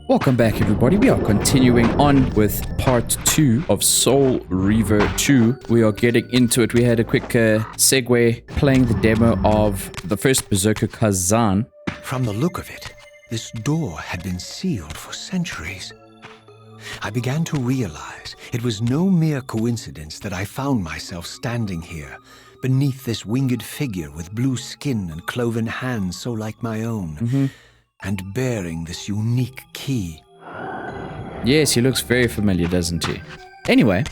Welcome back, everybody. We are continuing on with part 2 of Soul Reaver 2. We are getting into it. We had a quick segue playing the demo of the first Berserker Kazan. From the look of it, this door had been sealed for centuries. I began to realize it was no mere coincidence that I found myself standing here, beneath this winged figure with blue skin and cloven hands so like my own, and bearing this unique key. Yes, he looks very familiar, doesn't he? Anyway.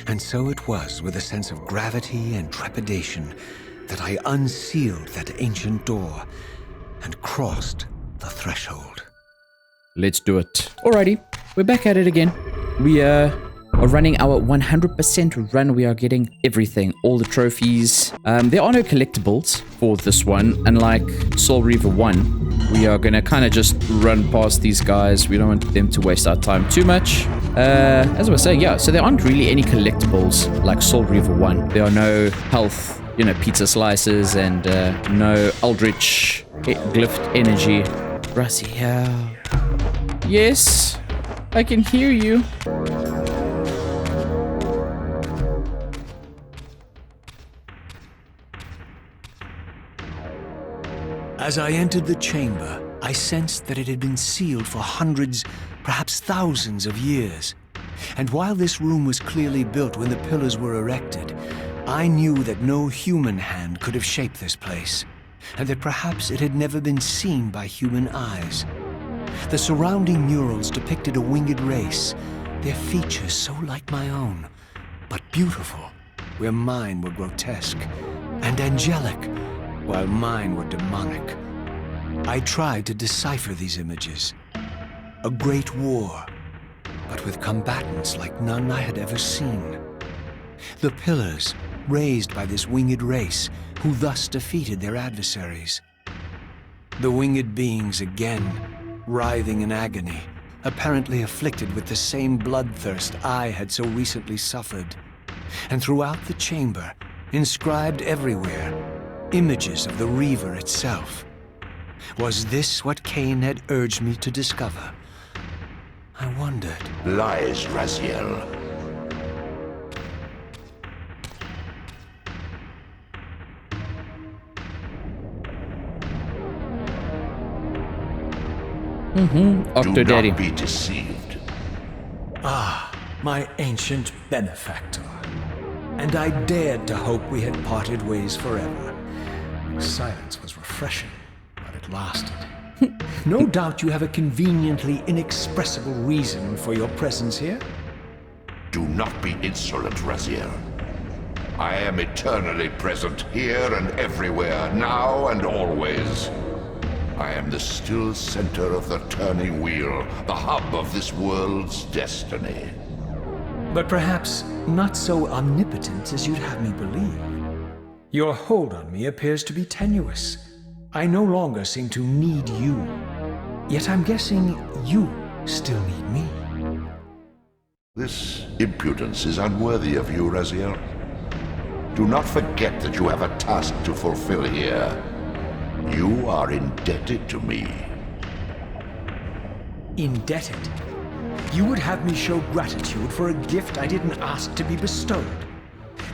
And so it was with a sense of gravity and trepidation that I unsealed that ancient door and crossed the threshold. Let's do it. Alrighty, we're back at it again. We are running our 100% run. We are getting everything, all the trophies. There are no collectibles for this one, unlike Soul Reaver 1. We are going to kind of just run past these guys. We don't want them to waste our time too much. As I was saying, yeah, so there aren't really any collectibles like Soul Reaver 1. There are no health, pizza slices, and no Eldritch glyphed energy. Raziel. Yes, I can hear you. As I entered the chamber, I sensed that it had been sealed for hundreds, perhaps thousands of years. And while this room was clearly built when the pillars were erected, I knew that no human hand could have shaped this place, and that perhaps it had never been seen by human eyes. The surrounding murals depicted a winged race, their features so like my own, but beautiful, where mine were grotesque, and angelic, while mine were demonic. I tried to decipher these images. A great war, but with combatants like none I had ever seen. The pillars, raised by this winged race, who thus defeated their adversaries. The winged beings again, writhing in agony, apparently afflicted with the same bloodthirst I had so recently suffered. And throughout the chamber, inscribed everywhere, images of the Reaver itself. Was this what Kain had urged me to discover? I wondered. Lies, Raziel. Octo Daddy. Do not be deceived. Ah, my ancient benefactor. And I dared to hope we had parted ways forever. Silence was refreshing, but it lasted. No doubt you have a conveniently inexpressible reason for your presence here. Do not be insolent, Raziel. I am eternally present here and everywhere, now and always. I am the still center of the turning wheel, the hub of this world's destiny. But perhaps not so omnipotent as you'd have me believe. Your hold on me appears to be tenuous. I no longer seem to need you. Yet I'm guessing you still need me. This impudence is unworthy of you, Raziel. Do not forget that you have a task to fulfill here. You are indebted to me. Indebted? You would have me show gratitude for a gift I didn't ask to be bestowed.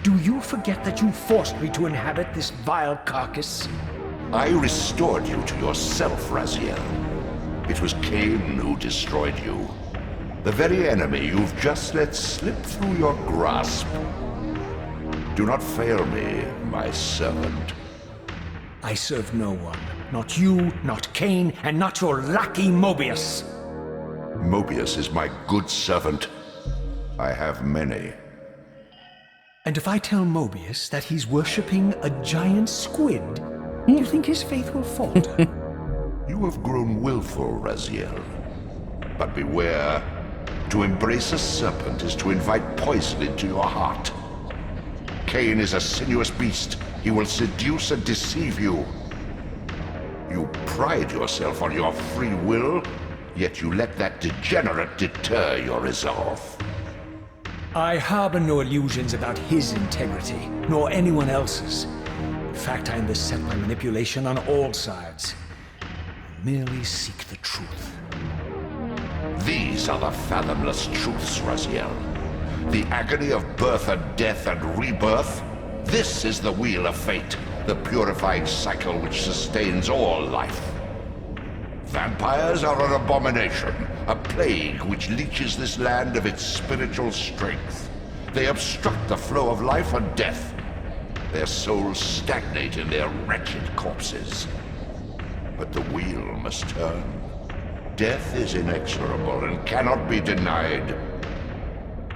Do you forget that you forced me to inhabit this vile carcass? I restored you to yourself, Raziel. It was Kain who destroyed you. The very enemy you've just let slip through your grasp. Do not fail me, my servant. I serve no one. Not you, not Kain, and not your lackey Mobius. Mobius is my good servant. I have many. And if I tell Mobius that he's worshipping a giant squid, do you think his faith will falter? You have grown willful, Raziel. But beware. To embrace a serpent is to invite poison into your heart. Kain is a sinuous beast. He will seduce and deceive you. You pride yourself on your free will, yet you let that degenerate deter your resolve. I harbor no illusions about his integrity, nor anyone else's. In fact, I am beset by manipulation on all sides. I merely seek the truth. These are the fathomless truths, Raziel. The agony of birth and death and rebirth. This is the wheel of fate, the purifying cycle which sustains all life. Vampires are an abomination, a plague which leeches this land of its spiritual strength. They obstruct the flow of life and death. Their souls stagnate in their wretched corpses. But the wheel must turn. Death is inexorable and cannot be denied.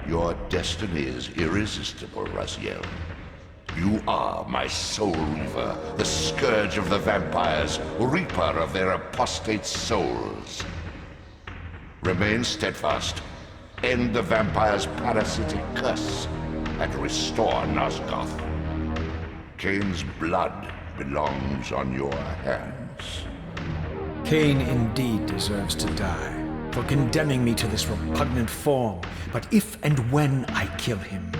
Your destiny is irresistible, Raziel. You are my Soul Reaver, the scourge of the vampires, reaper of their apostate souls. Remain steadfast, end the vampire's parasitic curse, and restore Nosgoth. Kain's blood belongs on your hands. Kain indeed deserves to die for condemning me to this repugnant form. But if and when I kill him,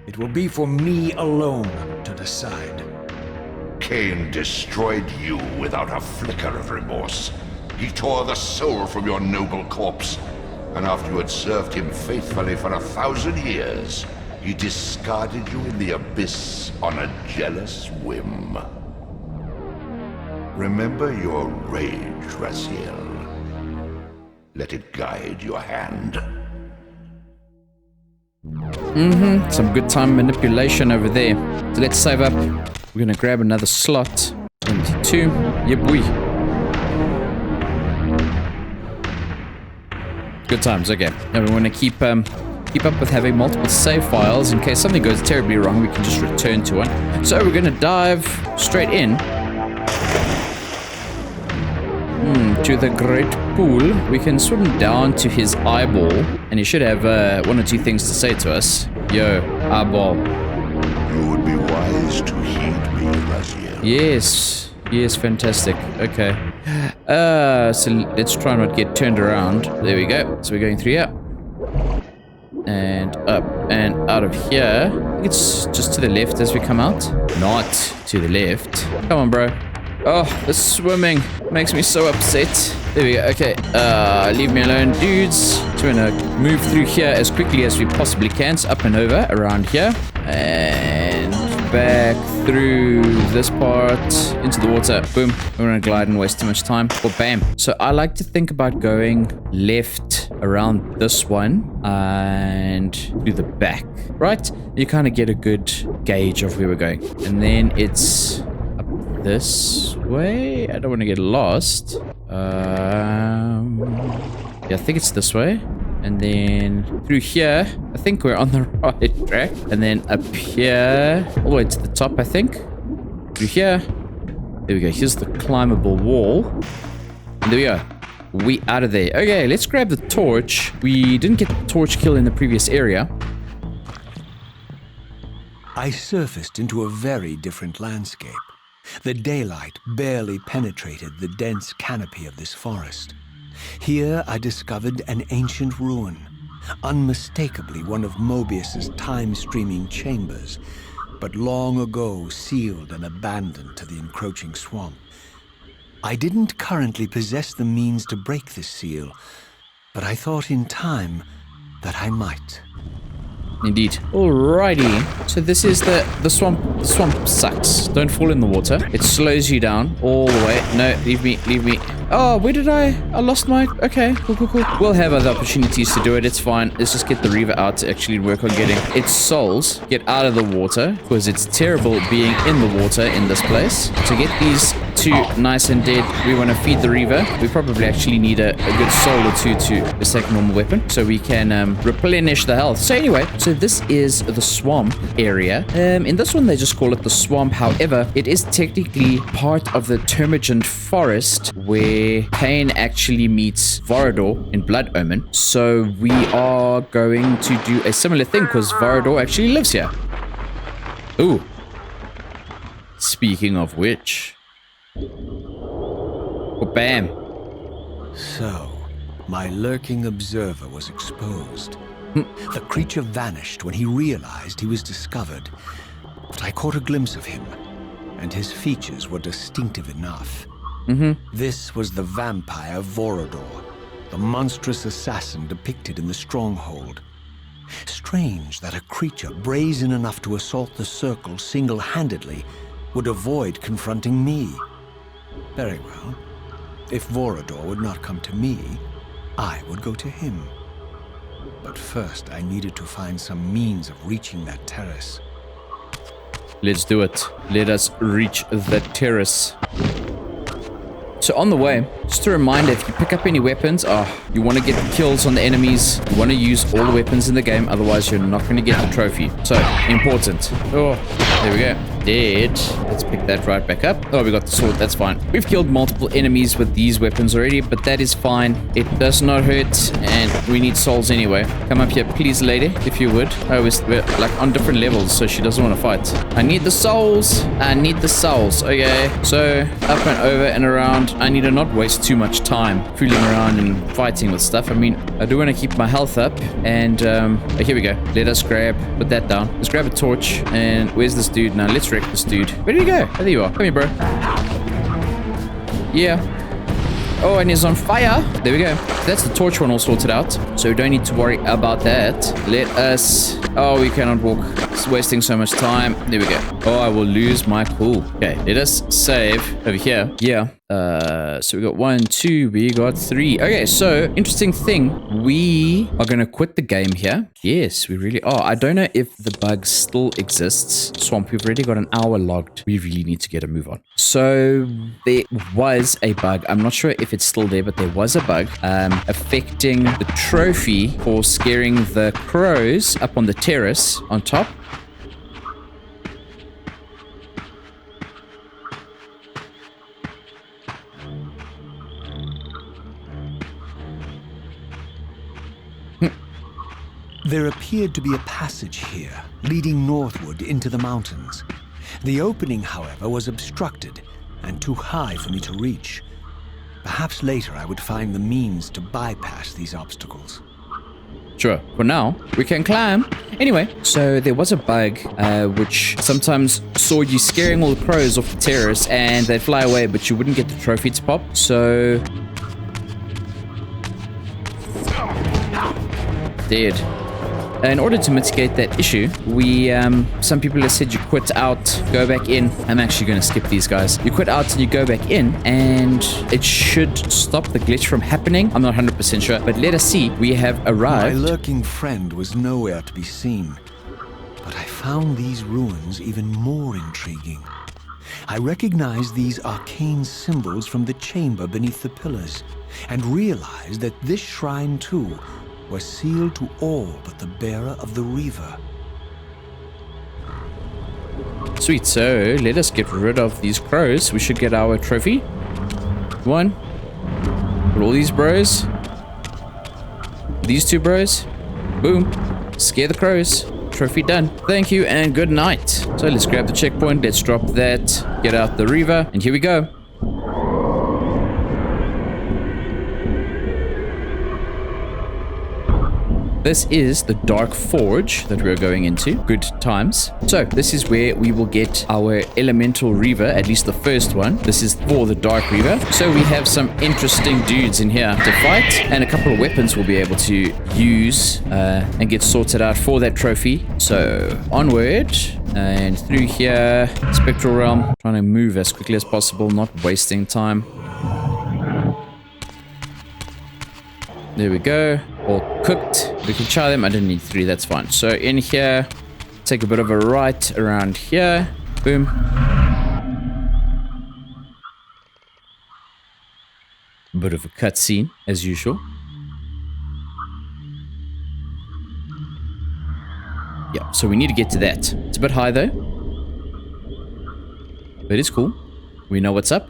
it will be for me alone to decide. Kain destroyed you without a flicker of remorse. He tore the soul from your noble corpse, and after you had served him faithfully for 1,000 years, he discarded you in the abyss on a jealous whim. Remember your rage, Raziel. Let it guide your hand. Some good time manipulation over there. So let's save up. We're gonna grab another slot. 22. Yep, we. Good times, okay. Now we want to keep up with having multiple save files in case something goes terribly wrong. We can just return to one. So we're gonna dive straight in to the great pool. We can swim down to his eyeball, and he should have one or two things to say to us. Yo, eyeball. You would be wise to heed me, Raziel. Yes, fantastic. Okay. So let's try and not get turned around. There we go. So we're going through here. And up and out of here. I think it's just to the left as we come out. Not to the left. Come on, bro. Oh, the swimming makes me so upset. There we go. Okay, leave me alone, dudes. So we're gonna move through here as quickly as we possibly can. So up and over, around here. And back through this part into the water. Boom. We're gonna glide and waste too much time. Or bam. So I like to think about going left around this one and to the back, right? You kind of get a good gauge of where we're going. And then it's this way. I don't want to get lost. Yeah, I think it's this way. And then through here, I think we're on the right track. And then up here, all the way to the top, I think. Through here. There we go. Here's the climbable wall. And there we go. We out of there. Okay, let's grab the torch. We didn't get the torch kill in the previous area. I surfaced into a very different landscape. The daylight barely penetrated the dense canopy of this forest. Here I discovered an ancient ruin, unmistakably one of Mobius's time-streaming chambers, but long ago sealed and abandoned to the encroaching swamp. I didn't currently possess the means to break this seal, but I thought in time that I might. Indeed. Alrighty. So this is the swamp. The swamp sucks. Don't fall in the water. It slows you down all the way. No, leave me. Oh, where did I lost my... Okay, cool. We'll have other opportunities to do it. It's fine. Let's just get the Reaver out to actually work on getting its souls. Get out of the water, because it's terrible being in the water in this place. To get these two nice and dead, we want to feed the Reaver. We probably actually need a good soul or two to the second normal weapon, so we can replenish the health. So anyway, so this is the swamp area. In this one, they just call it the swamp. However, it is technically part of the Termagant Forest, where Kain actually meets Vorador in Blood Omen. So we are going to do a similar thing, because Vorador actually lives here. Ooh. Speaking of which... Oh, bam. So, my lurking observer was exposed. The creature vanished when he realized he was discovered, but I caught a glimpse of him, and his features were distinctive enough. This was the vampire Vorador, the monstrous assassin depicted in the stronghold. Strange that a creature brazen enough to assault the circle single-handedly would avoid confronting me. Very well. If Vorador would not come to me, I would go to him. But first, I needed to find some means of reaching that terrace. Let's do it. Let us reach the terrace. So on the way, just a reminder, if you pick up any weapons, you want to get the kills on the enemies. You want to use all the weapons in the game, otherwise you're not going to get the trophy. So, important. Oh, there we go. Dead. Let's pick that right back up. Oh, we got the sword. That's fine. We've killed multiple enemies with these weapons already, but that is fine. It does not hurt, and we need souls anyway. Come up here, please, lady, if you would. Oh, we're like on different levels, so she doesn't want to fight. I need the souls. I need the souls. Okay, so up and over and around. I need to not waste too much time fooling around and fighting with stuff. I mean, I do want to keep my health up, and here we go. Let us put that down. Let's grab a torch, and where's this dude now? Let's wreck this dude. Where did he go? Oh, there you are. Come here, bro. Yeah. Oh, and he's on fire. There we go. That's the torch one all sorted out, so we don't need to worry about that. Let us... Oh, we cannot walk. It's wasting so much time. There we go. Oh, I will lose my cool. Okay, let us save over here. Yeah. So we got 1, 2, we got 3. Okay, so interesting thing. We are going to quit the game here. Yes, we really are. I don't know if the bug still exists. Swamp, we've already got an hour logged. We really need to get a move on. So there was a bug. I'm not sure if it's still there, but there was a bug affecting the trophy for scaring the crows up on the terrace on top. There appeared to be a passage here, leading northward into the mountains. The opening, however, was obstructed and too high for me to reach. Perhaps later I would find the means to bypass these obstacles. Sure, for now, we can climb. Anyway, so there was a bug which sometimes saw you scaring all the crows off the terrace and they'd fly away, but you wouldn't get the trophy to pop. So... dead. In order to mitigate that issue, we, some people have said you quit out, go back in. I'm actually going to skip these guys. You quit out and you go back in, and it should stop the glitch from happening. I'm not 100% sure, but let us see. We have arrived. My lurking friend was nowhere to be seen, but I found these ruins even more intriguing. I recognized these arcane symbols from the chamber beneath the pillars, and realized that this shrine, too, was sealed to all but the bearer of the Reaver. Sweet, so let us get rid of these crows. We should get our trophy. One. Put all these bros. These two bros. Boom. Scare the crows. Trophy done. Thank you and good night. So let's grab the checkpoint. Let's drop that. Get out the Reaver. And here we go. This is the Dark Forge that we're going into. Good times. So this is where we will get our Elemental Reaver, at least the first one. This is for the Dark Reaver. So we have some interesting dudes in here to fight, and a couple of weapons we'll be able to use and get sorted out for that trophy. So onward and through here. Spectral Realm. Trying to move as quickly as possible, not wasting time. There we go. All cooked. We can try them. I didn't need 3. That's fine. So in here, take a bit of a right around here. Boom. Bit of a cutscene, as usual. Yeah, so we need to get to that. It's a bit high, though. But it's cool. We know what's up.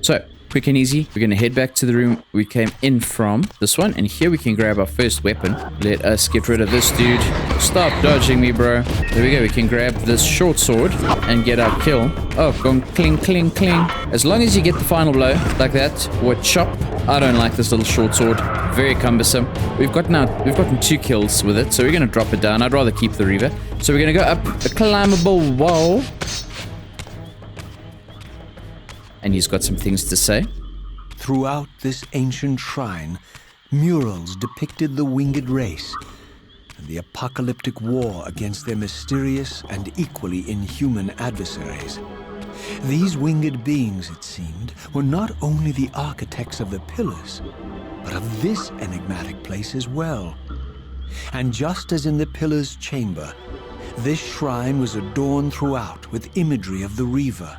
So... quick and easy. We're going to head back to the room we came in from. This one. And here we can grab our first weapon. Let us get rid of this dude. Stop dodging me, bro. There we go. We can grab this short sword and get our kill. Oh, going cling, cling, cling. As long as you get the final blow like that, or chop. I don't like this little short sword. Very cumbersome. We've gotten 2 kills with it, so we're going to drop it down. I'd rather keep the Reaver. So we're going to go up the climbable wall. And he's got some things to say. throughout this ancient shrine, murals depicted the winged race and the apocalyptic war against their mysterious and equally inhuman adversaries. These winged beings, it seemed, were not only the architects of the pillars, but of this enigmatic place as well. And just as in the Pillar's chamber, this shrine was adorned throughout with imagery of the Reaver,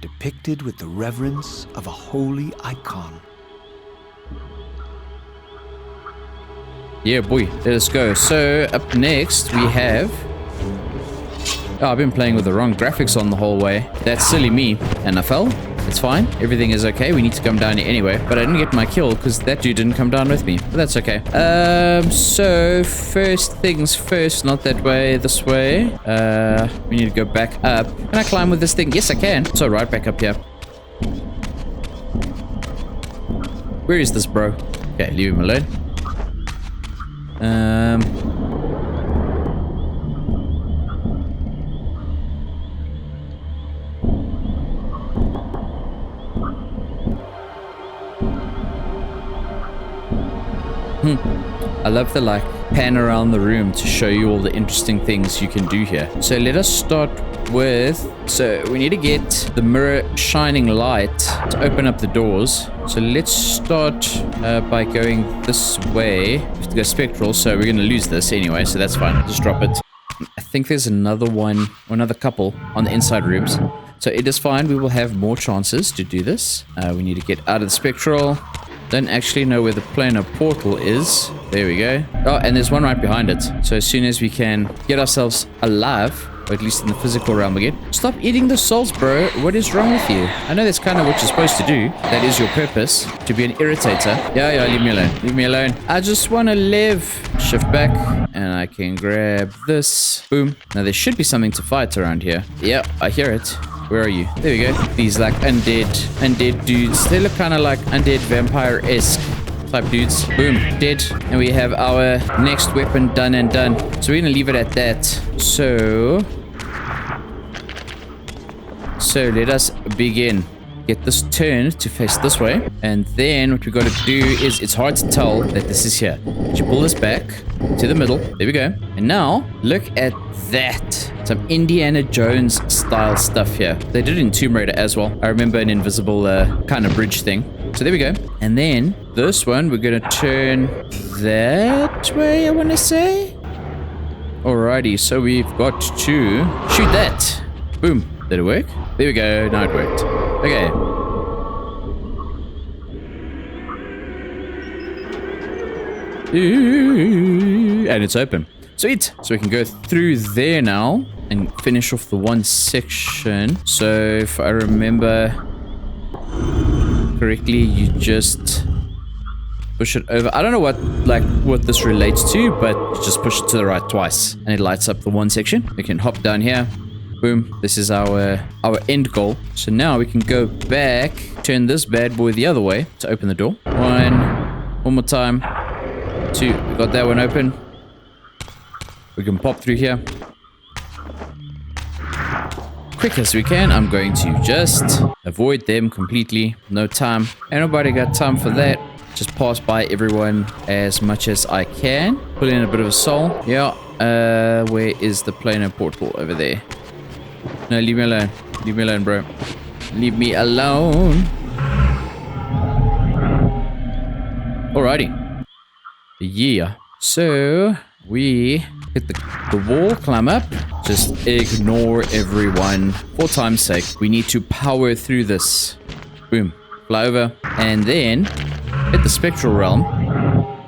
depicted with the reverence of a holy icon. Yeah, boy, let us go. So, up next, we have... Oh, I've been playing with the wrong graphics on the whole way. That's silly me. And I fell. It's fine. Everything is okay. We need to come down here anyway. But I didn't get my kill because that dude didn't come down with me. But that's okay. So first things first. Not that way. This way. We need to go back up. Can I climb with this thing? Yes, I can. So right back up here. Where is this bro? Okay, leave him alone. I love the pan around the room to show you all the interesting things you can do here. So let us start with, so we need to get the mirror shining light to open up the doors. So let's start by going this way. We have to go spectral, so we're going to lose this anyway, so that's fine. Just drop it. I think there's another one, or another couple on the inside rooms. So it is fine. We will have more chances to do this. We need to get out of the spectral. Don't actually know where the planar portal is. There we go. Oh, and there's one right behind it. So as soon as we can get ourselves alive, or at least in the physical realm again. Stop eating the souls, bro. What is wrong with you? I know that's kind of what you're supposed to do. That is your purpose, to be an irritator. Yeah, leave me alone. Leave me alone. I just want to live. Shift back, and I can grab this. Boom. Now there should be something to fight around here. Yeah, I hear it. Where are you? There we go. These undead dudes. They look kind of like undead vampire-esque type dudes. Boom, dead. And we have our next weapon done and done. So we're gonna leave it at that. So let us begin. Get this turned to face this way. And then what we got to do is, it's hard to tell that this is here. You pull this back to the middle. There we go. And now look at that. Some Indiana Jones style stuff here. They did it in Tomb Raider as well. I remember an invisible kind of bridge thing. So there we go. And then this one, we're going to turn that way, I want to say. Alrighty, so we've got to shoot that. Boom. Did it work? There we go. Now it worked. Okay. And it's open. Sweet. So we can go through there now and finish off the one section. So if I remember correctly, you just push it over. I don't know what this relates to, but you just push it to the right twice and it lights up the one section. We can hop down here. Boom. This is our end goal. So now we can go back, turn this bad boy the other way to open the door. One more time. Two. We got that one open. We can pop through here. Quick as we can. I'm going to just avoid them completely. No time. Ain't nobody got time for that. Just pass by everyone as much as I can. Pull in a bit of a soul. Yeah. Where is the planar portal? Over there. No, leave me alone. Leave me alone, bro. Leave me alone. Alrighty. Yeah. So we hit the wall, climb up. Just ignore everyone. For time's sake, we need to power through this. Boom. Fly over. And then hit the spectral realm.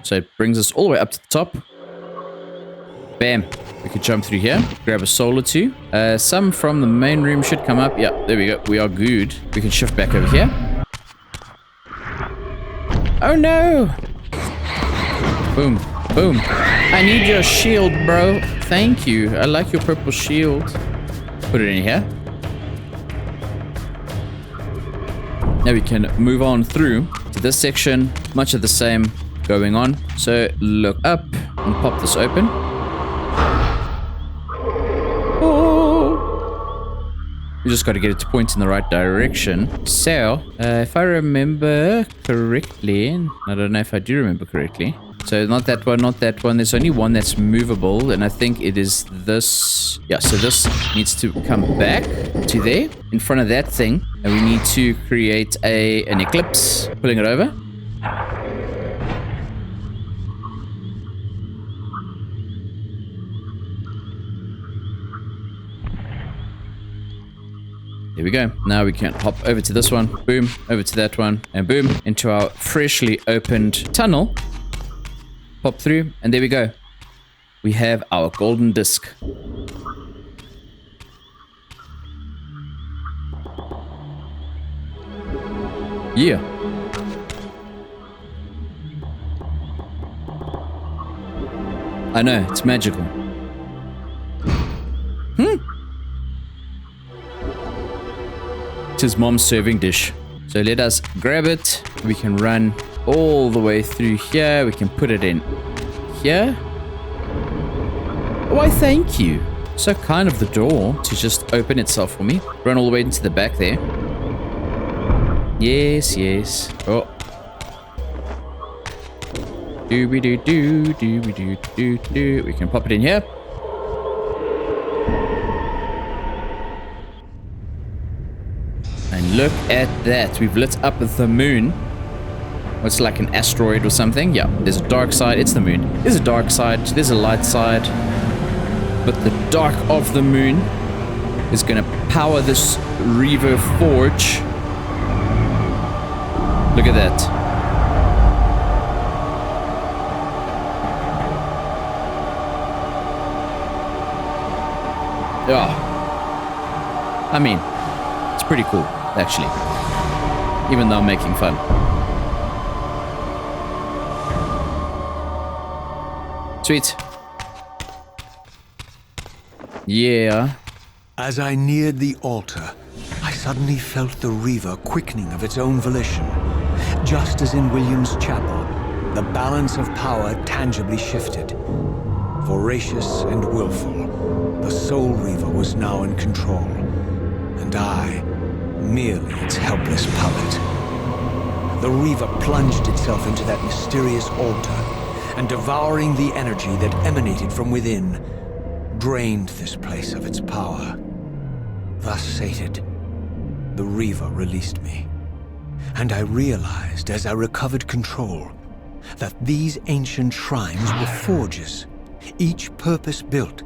So it brings us all the way up to the top. Bam. We can jump through here. Grab a soul or two. Some from the main room should come up. Yeah, there we go. We are good. We can shift back over here. Oh no! Boom. Boom. I need your shield, bro. Thank you. I like your purple shield. Put it in here. Now we can move on through to this section. Much of the same going on. So look up and pop this open. We just got to get it to point in the right direction. So, if I remember correctly, I don't know if I do remember correctly. So not that one, not that one. There's only one that's movable, and I think it is this. Yeah, so this needs to come back to there, in front of that thing. And we need to create an eclipse, pulling it over. There we go. Now we can hop over to this one, boom, over to that one, and boom, into our freshly opened tunnel. Pop through, and there we go. We have our golden disc. Yeah. I know, it's magical. It's his mom's serving dish. So let us grab it. We can run all the way through here. We can put it in here. Why, thank you. So kind of the door to just open itself for me. Run all the way into the back there. Yes, yes. Oh. Do-we-do-do, do-we-do-do-do. We can pop it in here. And look at that. We've lit up the moon. It's like an asteroid or something. Yeah, there's a dark side. It's the moon. There's a dark side. There's a light side. But the dark of the moon is going to power this Reaver forge. Look at that. Yeah. I mean, it's pretty cool, actually. Even though I'm making fun. Sweet. Yeah. As I neared the altar, I suddenly felt the Reaver quickening of its own volition. Just as in William's chapel, the balance of power tangibly shifted. Voracious and willful, the Soul Reaver was now in control, and I, merely its helpless puppet. The Reaver plunged itself into that mysterious altar, and devouring the energy that emanated from within, drained this place of its power. Thus sated, the Reaver released me, and I realized as I recovered control that these ancient shrines were forges, each purpose-built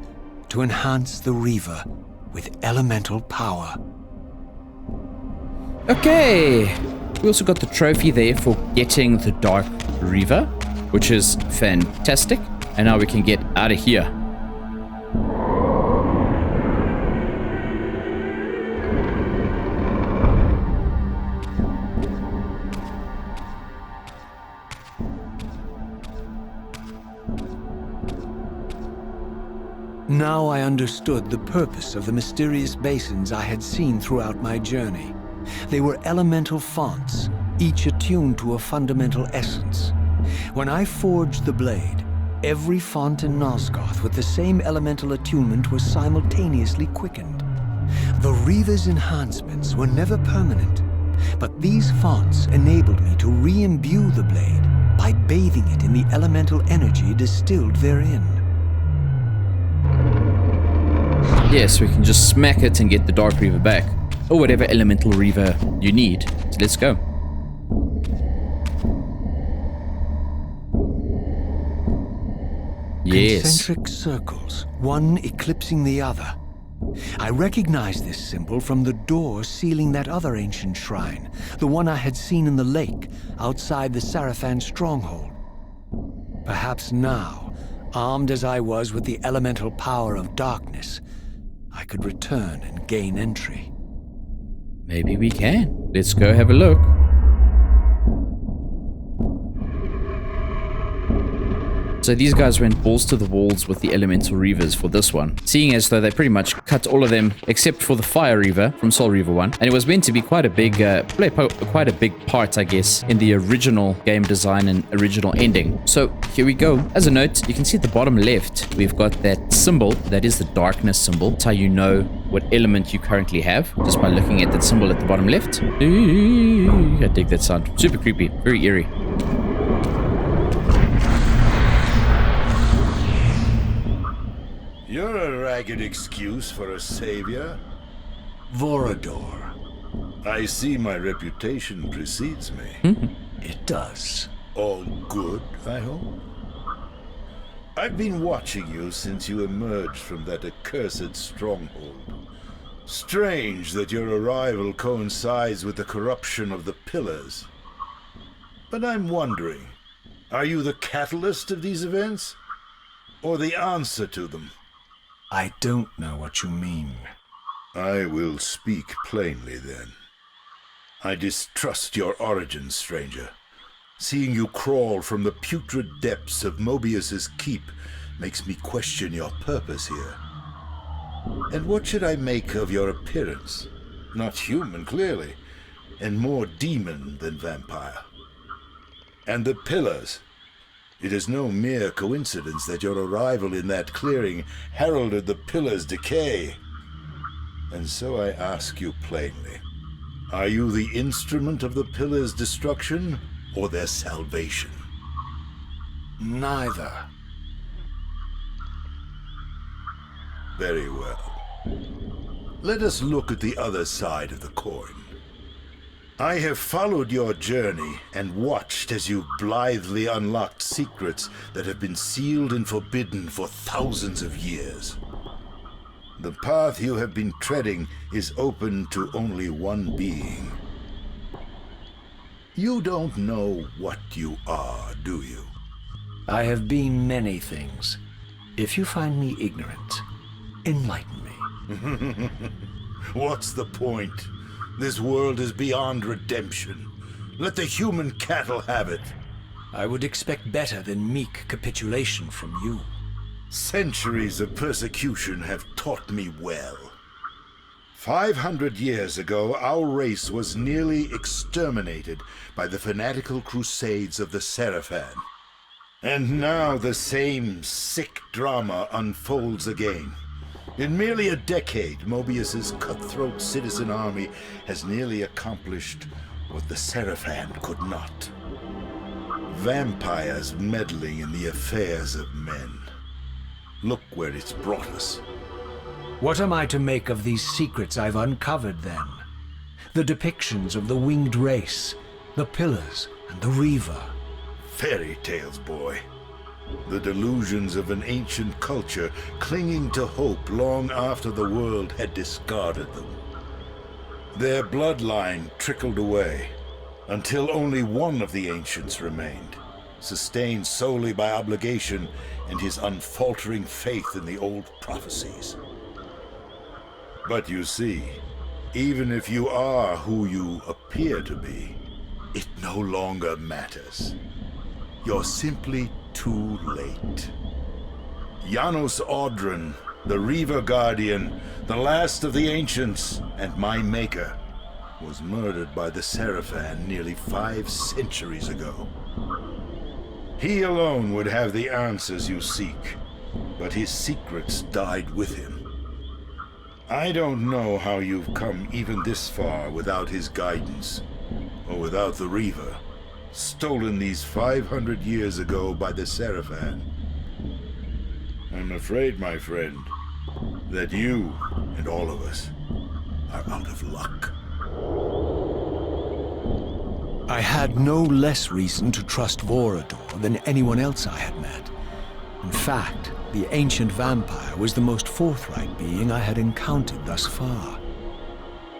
to enhance the Reaver with elemental power. Okay. We also got the trophy there for getting the Dark Reaver, which is fantastic. And now we can get out of here. Now I understood the purpose of the mysterious basins I had seen throughout my journey. They were elemental fonts, each attuned to a fundamental essence. When I forged the blade, every font in Nosgoth with the same elemental attunement was simultaneously quickened. The Reaver's enhancements were never permanent, but these fonts enabled me to re-imbue the blade by bathing it in the elemental energy distilled therein. Yes, we can just smack it and get the Dark Reaver back. Or whatever elemental Reaver you need. So let's go. Yes. Concentric circles, one eclipsing the other. I recognized this symbol from the door sealing that other ancient shrine, the one I had seen in the lake outside the Sarafan stronghold. Perhaps now, armed as I was with the elemental power of darkness, I could return and gain entry. Maybe we can. Let's go have a look. So these guys went balls to the walls with the Elemental Reavers for this one, seeing as though they pretty much cut all of them except for the Fire Reaver from Soul Reaver 1. And it was meant to be quite a big, quite a big part, I guess, in the original game design and original ending. So here we go. As a note, you can see at the bottom left, we've got that symbol. That is the darkness symbol. That's how you know what element you currently have, just by looking at that symbol at the bottom left. I dig that sound. Super creepy, very eerie. You're a ragged excuse for a savior. Vorador. I see my reputation precedes me. It does. All good, I hope? I've been watching you since you emerged from that accursed stronghold. Strange that your arrival coincides with the corruption of the Pillars. But I'm wondering, are you the catalyst of these events? Or the answer to them? I don't know what you mean. I will speak plainly then. I distrust your origin, stranger. Seeing you crawl from the putrid depths of Mobius's keep makes me question your purpose here. And what should I make of your appearance? Not human, clearly, and more demon than vampire. And the Pillars. It is no mere coincidence that your arrival in that clearing heralded the Pillars' decay. And so I ask you plainly, are you the instrument of the Pillars' destruction or their salvation? Neither. Very well. Let us look at the other side of the coin. I have followed your journey and watched as you blithely unlocked secrets that have been sealed and forbidden for thousands of years. The path you have been treading is open to only one being. You don't know what you are, do you? I have been many things. If you find me ignorant, enlighten me. What's the point? This world is beyond redemption. Let the human cattle have it. I would expect better than meek capitulation from you. Centuries of persecution have taught me well. 500 years ago, our race was nearly exterminated by the fanatical crusades of the Seraphan. And now the same sick drama unfolds again. In merely a decade, Mobius's cutthroat citizen army has nearly accomplished what the Seraphan could not. Vampires meddling in the affairs of men. Look where it's brought us. What am I to make of these secrets I've uncovered, then? The depictions of the winged race, the Pillars, and the Reaver. Fairy tales, boy. The delusions of an ancient culture clinging to hope long after the world had discarded them. Their bloodline trickled away, until only one of the ancients remained, sustained solely by obligation and his unfaltering faith in the old prophecies. But you see, even if you are who you appear to be, it no longer matters. You're simply too late. Janos Audron, the Reaver Guardian, the last of the ancients, and my maker, was murdered by the Seraphan nearly 5 centuries ago. He alone would have the answers you seek, but his secrets died with him. I don't know how you've come even this far without his guidance, or without the Reaver, stolen these 500 years ago by the Seraphan. I'm afraid, my friend, that you and all of us are out of luck. I had no less reason to trust Vorador than anyone else I had met. In fact, the ancient vampire was the most forthright being I had encountered thus far.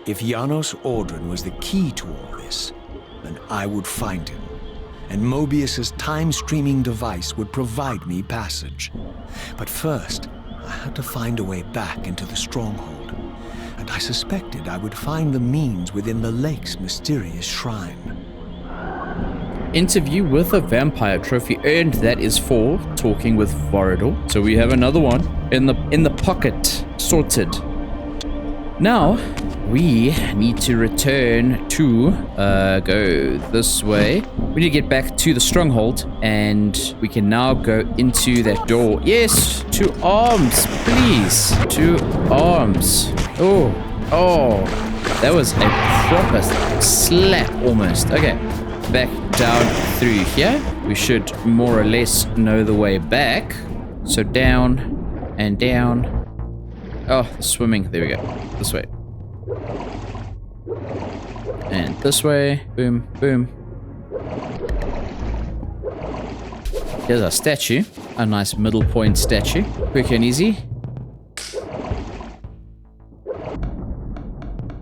If Janos Audron was the key to all this, then I would find him, and Mobius's time-streaming device would provide me passage. But first, I had to find a way back into the stronghold, and I suspected I would find the means within the lake's mysterious shrine. Interview with a vampire. Trophy earned. That is for talking with Vorador. So we have another one in the pocket. Sorted. Now we need to return to go this way. We need to get back to the stronghold, and we can now go into that door. Yes, 2 arms, please. 2 arms. Oh, that was a proper slap almost. Okay, back down through here. We should more or less know the way back. So down and down. Oh, swimming. There we go. This way. And this way. Boom, boom. Here's our statue. A nice middle point statue. Quick and easy.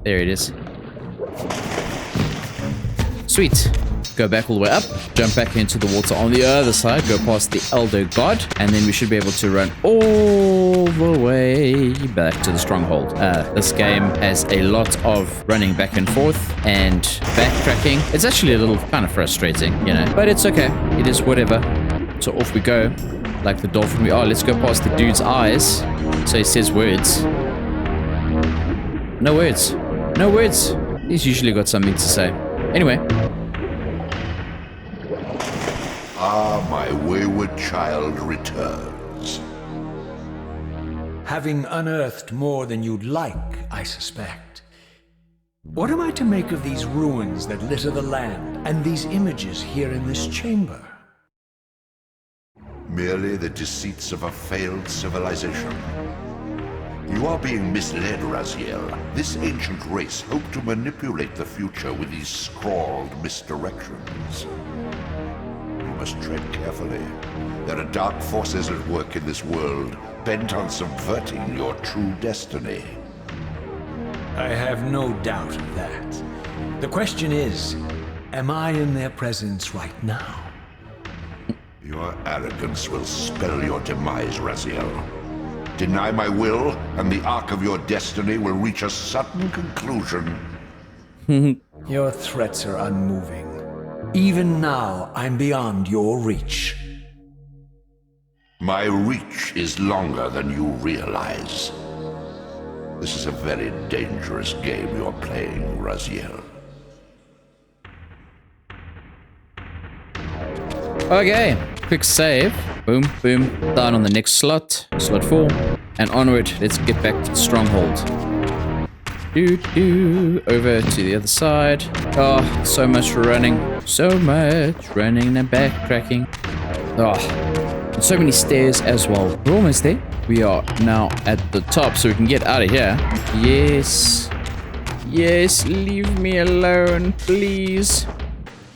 There it is. Sweet. Go back all the way up. Jump back into the water on the other side. Go past the Elder God. And then we should be able to run all the way back to the stronghold. This game has a lot of running back and forth and backtracking. It's actually a little kind of frustrating, you know. But it's okay. It is whatever. So off we go. Like the dolphin we are. Let's go past the dude's eyes. So he says words. No words. No words. He's usually got something to say. Anyway. Ah, my wayward child returns. Having unearthed more than you'd like, I suspect. What am I to make of these ruins that litter the land, and these images here in this chamber? Merely the deceits of a failed civilization. You are being misled, Raziel. This ancient race hoped to manipulate the future with these scrawled misdirections. You must tread carefully. There are dark forces at work in this world, bent on subverting your true destiny. I have no doubt of that. The question is, am I in their presence right now? Your arrogance will spell your demise, Raziel. Deny my will, and the arc of your destiny will reach a sudden conclusion. Your threats are unmoving. Even now, I'm beyond your reach. My reach is longer than you realize. This is a very dangerous game you're playing, Raziel. Okay, quick save. Boom, boom. Down on the next slot. Slot 4. And onward. Let's get back to the stronghold. Over to the other side. Oh, so much running. So much running and backtracking. Oh, and so many stairs as well. We're almost there. We are now at the top, so we can get out of here. Yes. Yes, leave me alone, please.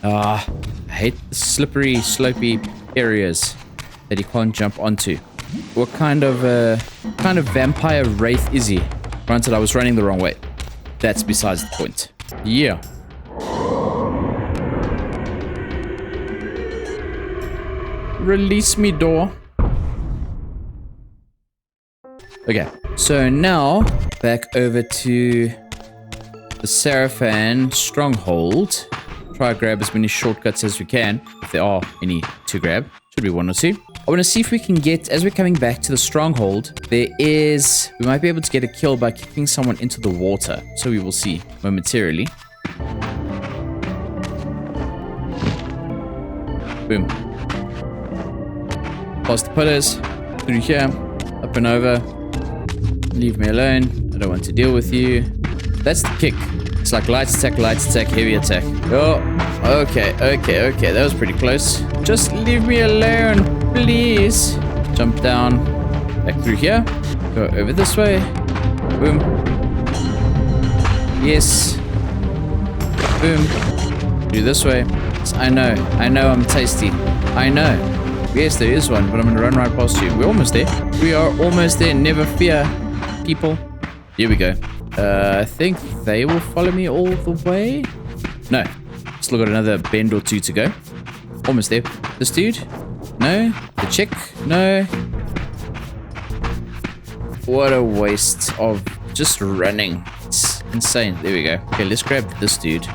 I hate the slippery, slopey areas that he can't jump onto. What kind of vampire-wraith is he? Granted, I was running the wrong way. That's besides the point. Yeah. Release me, door. Okay, so now back over to the Seraphan stronghold. Try to grab as many shortcuts as we can, if there are any to grab. Should be 1 or 2. I want to see if we can get, as we're coming back to the stronghold, we might be able to get a kill by kicking someone into the water. So we will see momentarily. Boom. Past the pillars, through here, up and over. Leave me alone. I don't want to deal with you. That's the kick. It's like light attack, heavy attack. Oh, okay. That was pretty close. Just leave me alone, please. Jump down. Back through here. Go over this way. Boom. Yes. Boom. Do this way. I know I'm tasty. I know. Yes, there is one, but I'm going to run right past you. We're almost there. We are almost there. Never fear, people. Here we go. I think they will follow me all the way. No. Still got another bend or 2 to go. Almost there. This dude? No. The chick? No. What a waste of just running. It's insane. There we go. Okay, let's grab this dude.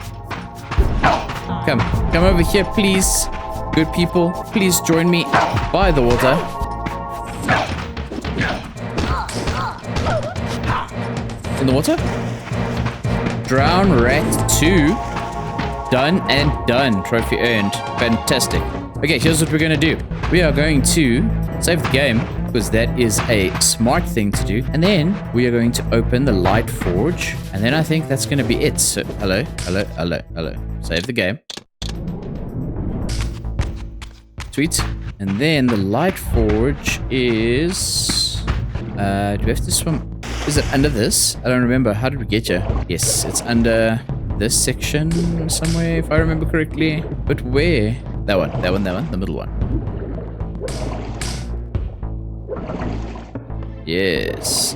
Come. Come over here, please. Good people, please join me by the water. In the water? Drown rat 2. Done and done. Trophy earned. Fantastic. Okay, here's what we're going to do. We are going to save the game, because that is a smart thing to do. And then we are going to open the light forge. And then I think that's going to be it. So, hello. Save the game. Sweet. And then the light forge is... do we have to swim? Is it under this? I don't remember. How did we get here? Yes, it's under this section somewhere, if I remember correctly. But where? That one. The middle one. Yes.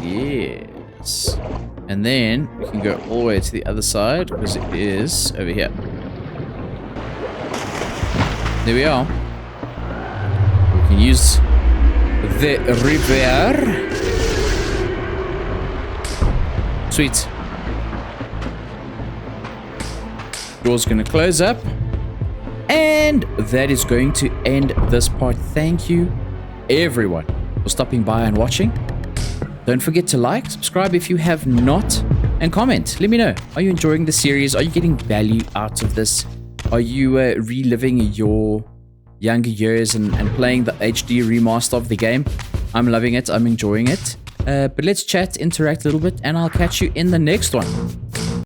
And then we can go all the way to the other side, because it is over here. There we are. We can use the river. Sweet. Door's gonna close up. And that is going to end this part. Thank you, everyone, for stopping by and watching. Don't forget to like, subscribe if you have not, and comment. Let me know. Are you enjoying the series? Are you getting value out of this? Are you reliving your younger years and playing the HD remaster of the game? I'm loving it. I'm enjoying it. But let's chat, interact a little bit, and I'll catch you in the next one.